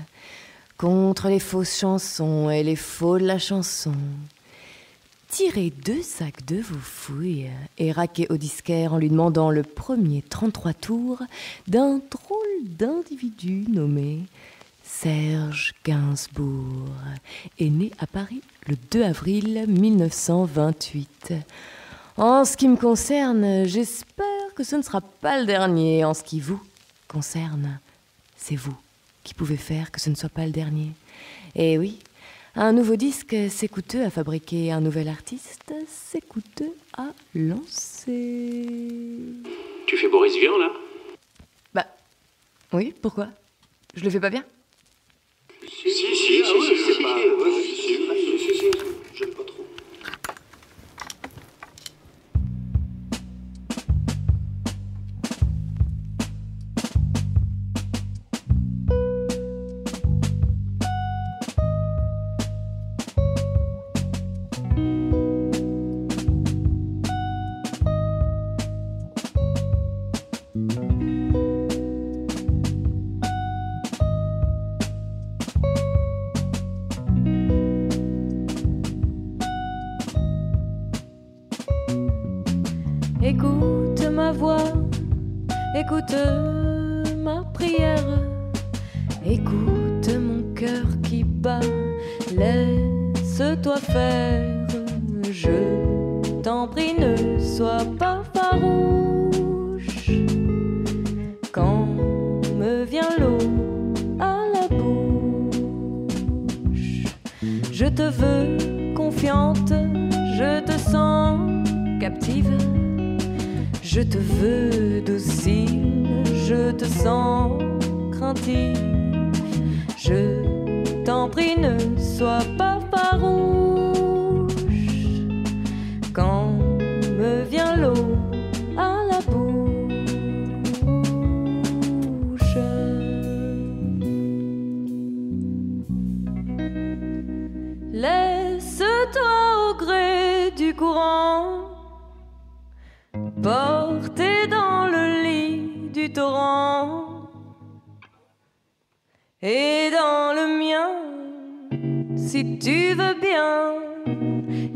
les fausses chansons et les faux de la chanson. Tirez 2 sacs de vos fouilles et raquez au disquaire en lui demandant le premier 33 tours d'un drôle d'individu nommé Serge Gainsbourg, est né à Paris le 2 avril 1928. En ce qui me concerne, j'espère que ce ne sera pas le dernier. En ce qui vous concerne, c'est vous qui pouvez faire que ce ne soit pas le dernier. Et oui, un nouveau disque, c'est coûteux à fabriquer. Un nouvel artiste, c'est coûteux à lancer. Tu fais Boris Vian, là? Bah, oui, pourquoi? Je le fais pas bien? Si, c'est pas... J'aime pas trop. Écoute ma voix, écoute ma prière, écoute mon cœur qui bat, laisse-toi faire, je t'en prie ne sois pas farouche. Quand me vient l'eau à la bouche, je te veux confiante, je te sens captive. Je te veux docile, je te sens craintive. Je t'en prie, ne sois pas farouche. Quand me vient l'eau à la bouche, laisse-toi au gré du courant, porté dans le lit du torrent, et dans le mien, si tu veux bien,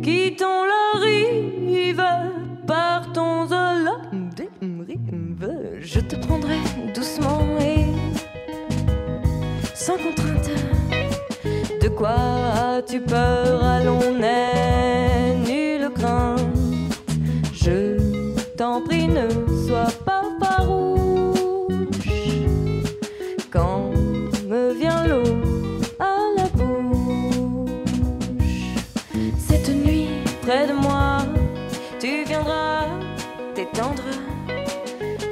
quittons la rive, partons à la rive. Je te prendrai doucement et sans contrainte. De quoi as-tu peur? Allons, n'aie nulle crainte. Je t'en prie, ne sois pas farouche. Quand me vient l'eau à la bouche, cette nuit près de moi, tu viendras t'étendre.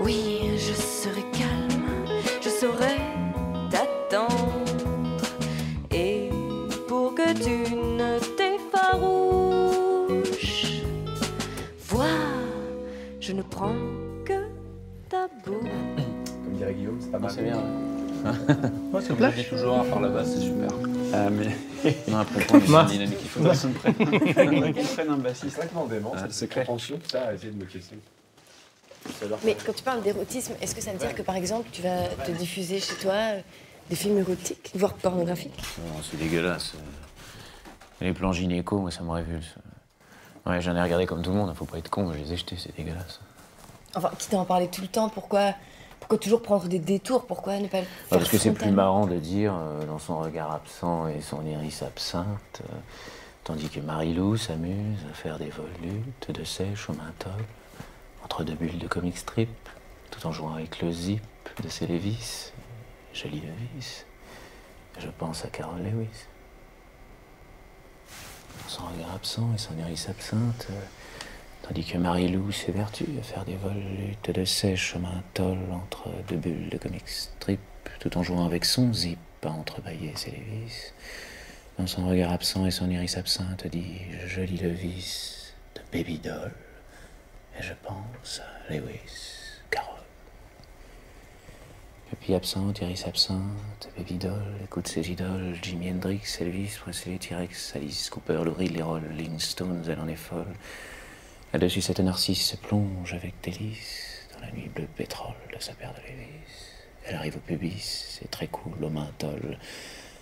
Oui, je serai calme, je saurai t'attendre. Et pour que tu ne t'effarouches, vois, je ne prends que ta bouche. Comme dirait Guillaume, c'est pas mal. C'est bien. Ouais, c'est bien. J'ai toujours à faire la basse, c'est super. Ah, mais. On a un propos, mais c'est dynamique. Il faut que personne prenne. Qu'il prenne un bassiste. C'est vrai que non, dément, c'est secret. Attention, ça, essayer de me questionner. Mais quand tu parles d'érotisme, est-ce que ça veut dire que par exemple tu vas te diffuser chez toi des films érotiques, voire pornographiques? Non, c'est dégueulasse. Les plans gynéco, moi ça me révulse. Ouais, j'en ai regardé comme tout le monde, faut pas être con, je les ai jetés, c'est dégueulasse. Enfin, quitte à en parler tout le temps, pourquoi toujours prendre des détours? Pourquoi ne pas le faire Parce que c'est plus frontalement? marrant de dire, dans son regard absent et son iris absinthe, tandis que Marie-Lou s'amuse à faire des volutes de sèche au menthol, entre deux bulles de comic strip, tout en jouant avec le zip de ses Levis, joli Levis. Je pense à Carol Lewis. Son regard absent et son iris absinthe, tandis que Marie-Lou s'évertue à faire des volutes de sèche au menthol entre deux bulles de comic strip, tout en jouant avec son zip à entrebâiller ses Levis. Dans son regard absent et son iris absinthe, dis-je, joli Levis de Baby Doll. Et je pense à Lewis, Carol. Puis absente, iris absinte, Baby Doll, écoute ses idoles, Jimi Hendrix, Elvis, Presley, T-Rex, Alice Cooper, Lou Reed, les Rolling Stones, elle en est folle. Là-dessus, cette narcisse se plonge avec délice dans la nuit bleue pétrole de sa paire de Lévis. Elle arrive au pubis, c'est très cool, au menthol.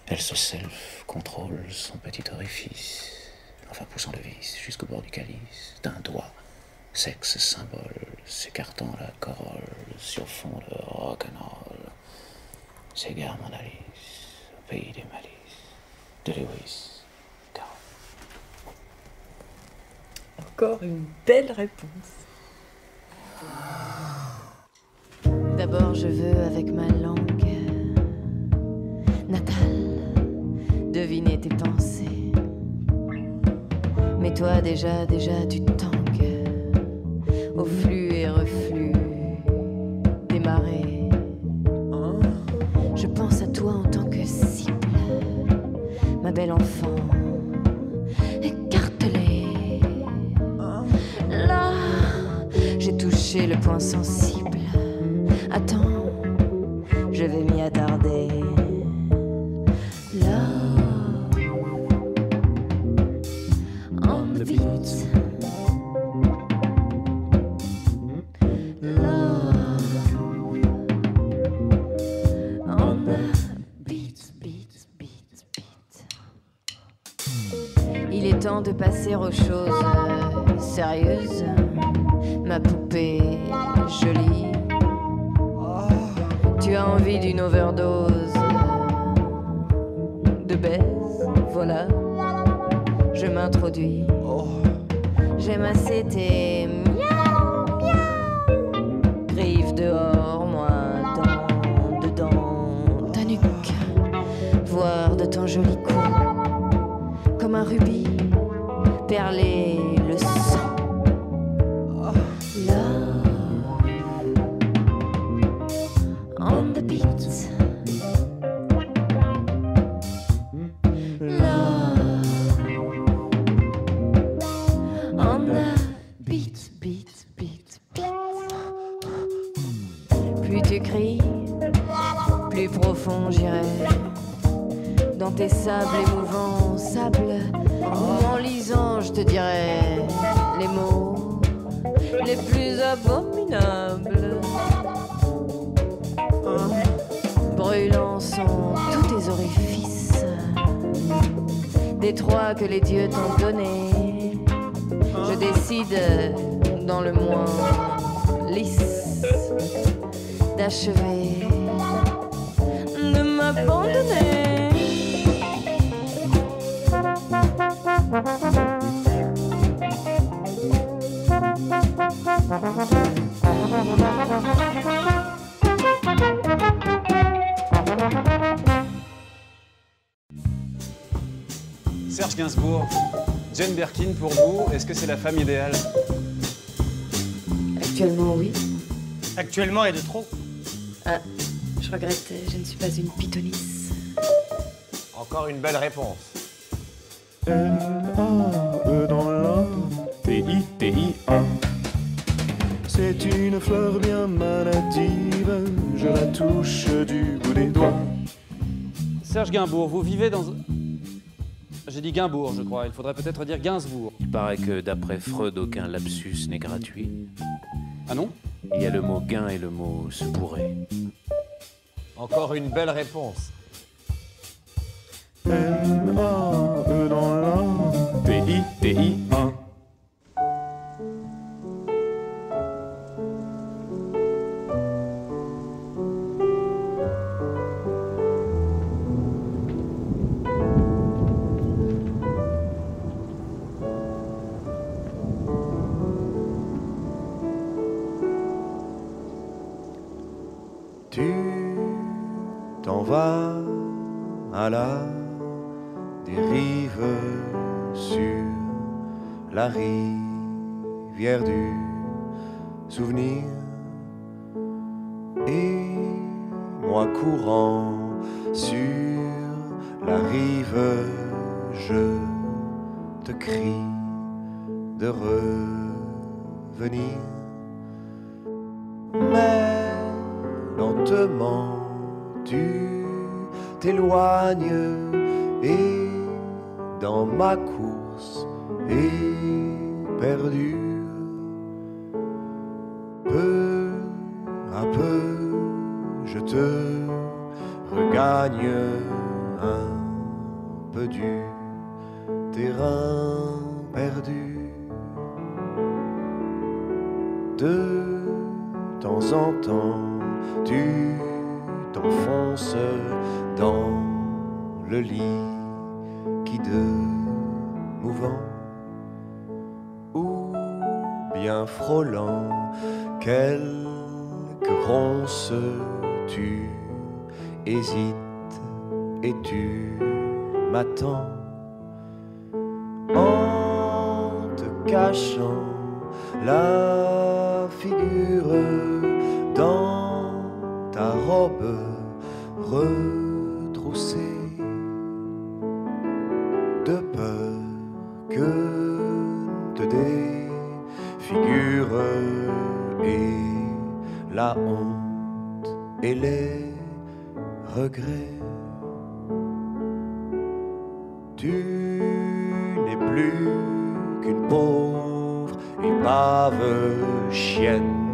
Elle se self-contrôle son petit orifice, enfin poussant le vis jusqu'au bord du calice, d'un doigt, sexe symbole, s'écartant la corolle sur fond de rock'n'roll. S'égare mon Alice, au pays des malices, de Lewis, Carol. Encore une belle réponse. D'abord, je veux, avec ma langue natale, deviner tes pensées. Mais toi, déjà, tu tangues au flux et reflux des marées. Je pense à toi en tant que cible, ma belle enfant, écartelée. Là, j'ai touché le point sensible. Attends, je vais m'y attarder. Love on the beat. Love on the beat, beat, beat, beat. Il est temps de passer aux choses sérieuses. Ma poupée jolie. Tu as envie d'une overdose de baise, voilà. Je m'introduis. J'aime assez tes miaou, miaou. Griffes dehors, moi dedans ta nuque. Voir de ton joli cou, comme un rubis, perler le sang. On the beat. Love on the beat, beat, beat, beat. Plus tu cries, plus profond j'irai. Dans tes sables émouvants, sables où en lisant je te dirai les mots les plus abominables. Brûlant sont tous tes orifices, des trois que les dieux t'ont donnés. Je décide, dans le moins lisse, d'achever de m'abandonner. Serge Gainsbourg, Jane Birkin pour vous, est-ce que c'est la femme idéale? Actuellement, oui. Actuellement et de trop. Ah, je regrette, je ne suis pas une pythonisse. Encore une belle réponse. L-A-E dans l'âme, T-I-T-I-A. C'est une fleur bien maladive, je la touche du bout des doigts. Serge Gainsbourg, vous vivez dans... J'ai dit Gainsbourg, je crois. Il faudrait peut-être dire Gainsbourg. Il paraît que d'après Freud, aucun lapsus n'est gratuit. Ah non? Il y a le mot gain et le mot se bourrer. Encore une belle réponse. N-A-E dans la T-I-T-I-A. Tu t'en vas à la dérive sur la rivière du souvenir, et moi courant sur la rive, je te crie de revenir. Mais lentement tu t'éloignes, et dans ma course éperdue, peu à peu je te regagne un peu du terrain perdu. De temps en temps tu t'enfonces dans le lit qui de mouvant, ou bien frôlant quelques ronces, tu hésites et tu m'attends en te cachant la figure dans ta robe retroussée, de peur que te défigure et la honte et les regrets. Tu n'es plus qu'une pauvre épave chienne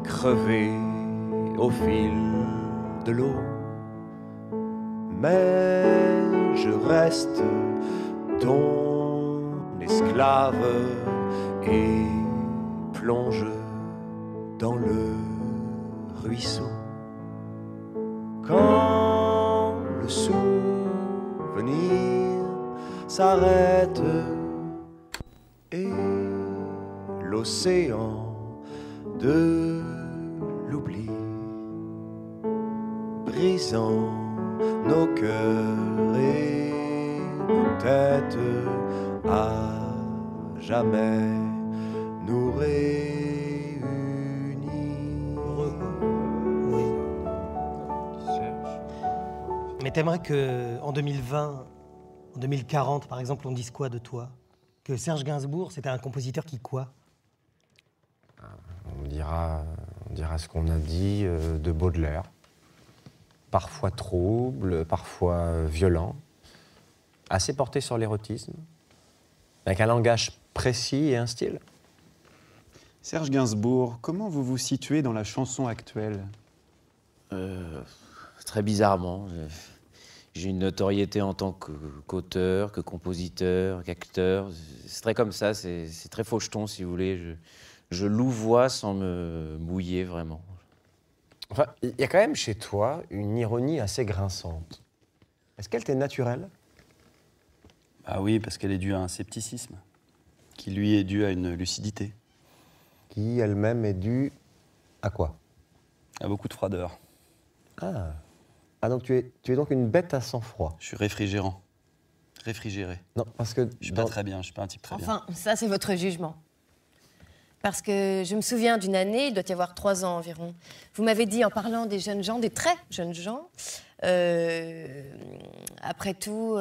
crevée au fil de l'eau, mais je reste ton esclave et plonge dans le ruisseau. Quand le souvenir s'arrête et l'océan de l'oubli brisant nos cœurs et nos têtes à jamais nous réunit. Oui. Mais t'aimerais qu'en 2020, en 2040 par exemple, on dise quoi de toi? Que Serge Gainsbourg, c'était un compositeur qui quoi? On dira ce qu'on a dit de Baudelaire. Parfois trouble, parfois violent, assez porté sur l'érotisme, avec un langage précis et un style. Serge Gainsbourg, comment vous vous situez dans la chanson actuelle? Très bizarrement. J'ai une notoriété en tant qu'auteur, que compositeur, qu'acteur. C'est très comme ça, c'est très faucheton si vous voulez. Je louvoie sans me mouiller vraiment. Enfin, il y a quand même chez toi une ironie assez grinçante. Est-ce qu'elle t'est naturelle? Ah oui, parce qu'elle est due à un scepticisme, qui lui est dû à une lucidité. Qui elle-même est due à quoi? À beaucoup de froideur. Ah, donc tu es donc une bête à sang-froid. Je suis réfrigérant. Réfrigéré. Non, parce que... Je suis pas très bien, je suis pas un type très bien. Enfin, ça c'est votre jugement. Parce que je me souviens d'une année, il doit y avoir 3 ans environ. Vous m'avez dit, en parlant des jeunes gens, des très jeunes gens, après tout,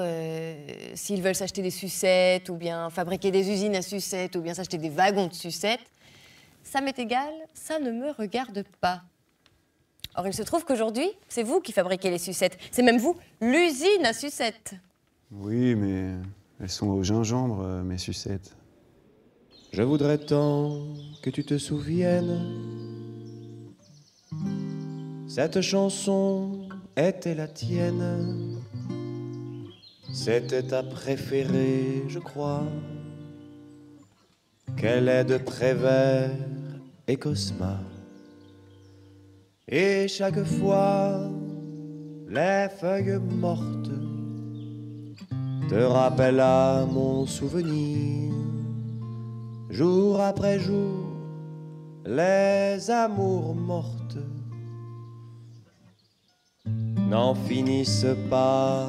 s'ils veulent s'acheter des sucettes, ou bien fabriquer des usines à sucettes, ou bien s'acheter des wagons de sucettes, ça m'est égal, ça ne me regarde pas. Or, il se trouve qu'aujourd'hui, c'est vous qui fabriquez les sucettes. C'est même vous, l'usine à sucettes. Oui, mais elles sont au gingembre, mes sucettes. Je voudrais tant que tu te souviennes Cette chanson était la tienne, c'était ta préférée, je crois, qu'elle est de Prévert et Cosma. Et chaque fois, les feuilles mortes te rappellent à mon souvenir. Jour après jour, les amours mortes n'en finissent pas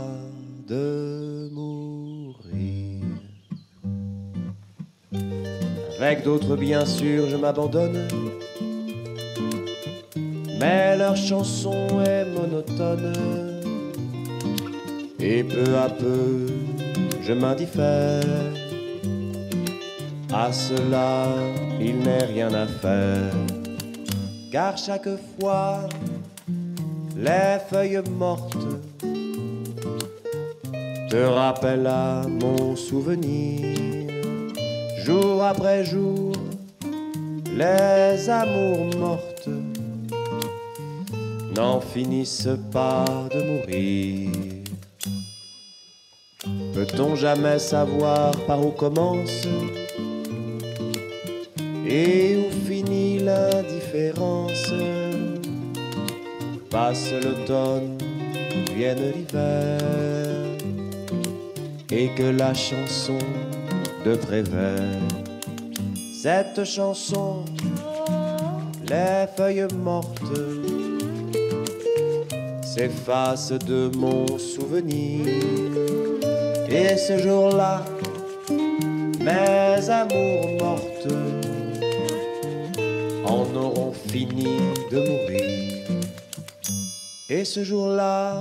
de mourir. Avec d'autres, bien sûr, je m'abandonne, mais leur chanson est monotone, et peu à peu, je m'indiffère. À cela, il n'est rien à faire, car chaque fois, les feuilles mortes te rappellent à mon souvenir. Jour après jour, les amours mortes n'en finissent pas de mourir. Peut-on jamais savoir par où commence et où finit l'indifférence? Passe l'automne, vienne l'hiver, et que la chanson de Prévert, cette chanson, les feuilles mortes, s'effacent de mon souvenir. Et ce jour-là, mes amours mortes en auront fini de mourir. Et ce jour-là,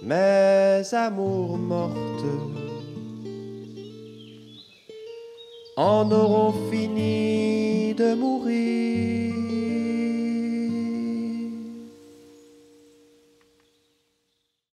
mes amours mortes en auront fini de mourir.